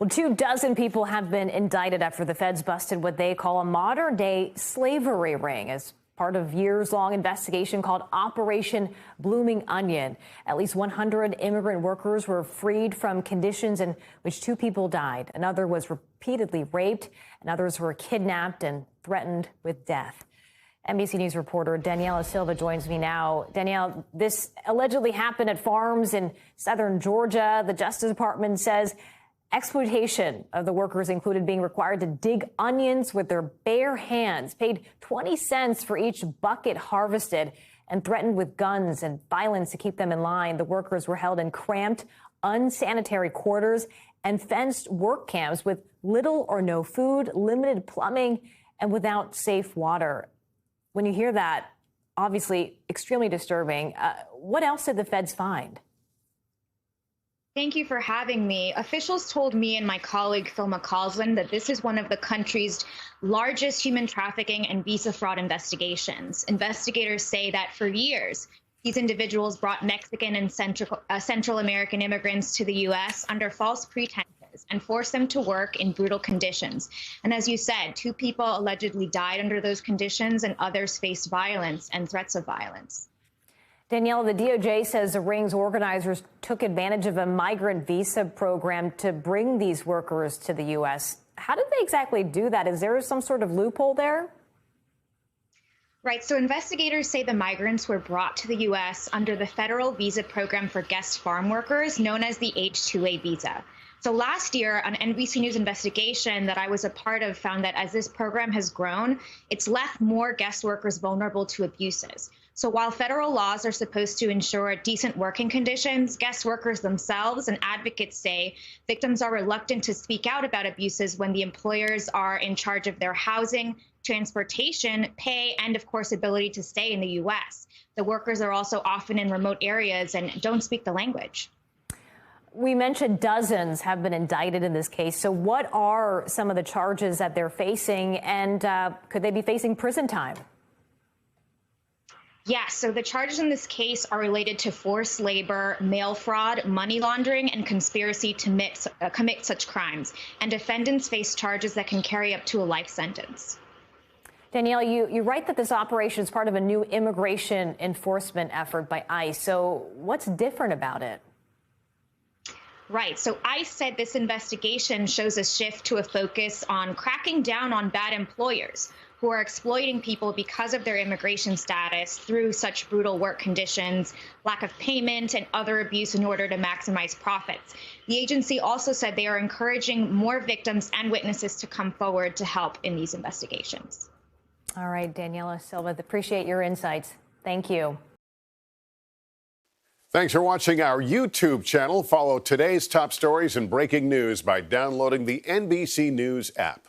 Well, 24 people have been indicted after the feds busted what they call a modern-day slavery ring as part of years-long investigation called Operation Blooming Onion. At least 100 immigrant workers were freed from conditions in which 2 people died. Another was repeatedly raped, and others were kidnapped and threatened with death. NBC News reporter Daniella Silva joins me now. Danielle, this allegedly happened at farms in southern Georgia. The Justice Department says exploitation of the workers included being required to dig onions with their bare hands, paid 20 cents for each bucket harvested, and threatened with guns and violence to keep them in line. The workers were held in cramped, unsanitary quarters and fenced work camps with little or no food, limited plumbing, and without safe water. When you hear that, obviously extremely disturbing. What else did the feds find? Thank you for having me. Officials told me and my colleague Phil McCausland that this is one of the country's largest human trafficking and visa fraud investigations. Investigators say that for years, these individuals brought Mexican and Central American immigrants to the U.S. under false pretenses and forced them to work in brutal conditions. And as you said, 2 people allegedly died under those conditions and others faced violence and threats of violence. Danielle, the DOJ says the ring's organizers took advantage of a migrant visa program to bring these workers to the U.S. How did they exactly do that? Is there some sort of loophole there? Right. So investigators say the migrants were brought to the U.S. under the federal visa program for guest farm workers, known as the H-2A visa. So last year, an NBC News investigation that I was a part of found that as this program has grown, it's left more guest workers vulnerable to abuses. So while federal laws are supposed to ensure decent working conditions, guest workers themselves and advocates say victims are reluctant to speak out about abuses when the employers are in charge of their housing, transportation, pay, and of course, ability to stay in the U.S. The workers are also often in remote areas and don't speak the language. We mentioned dozens have been indicted in this case. So what are some of the charges that they're facing, and could they be facing prison time? Yes, so the charges in this case are related to forced labor, mail fraud, money laundering, and conspiracy to commit such crimes. And defendants face charges that can carry up to a life sentence. Danielle, you write that this operation is part of a new immigration enforcement effort by ICE. So what's different about it? Right. So ICE said this investigation shows a shift to a focus on cracking down on bad employers who are exploiting people because of their immigration status through such brutal work conditions, lack of payment, and other abuse in order to maximize profits. The agency also said they are encouraging more victims and witnesses to come forward to help in these investigations. All right, Daniella Silva, appreciate your insights. Thank you. Thanks for watching our YouTube channel. Follow today's top stories and breaking news by downloading the NBC News app.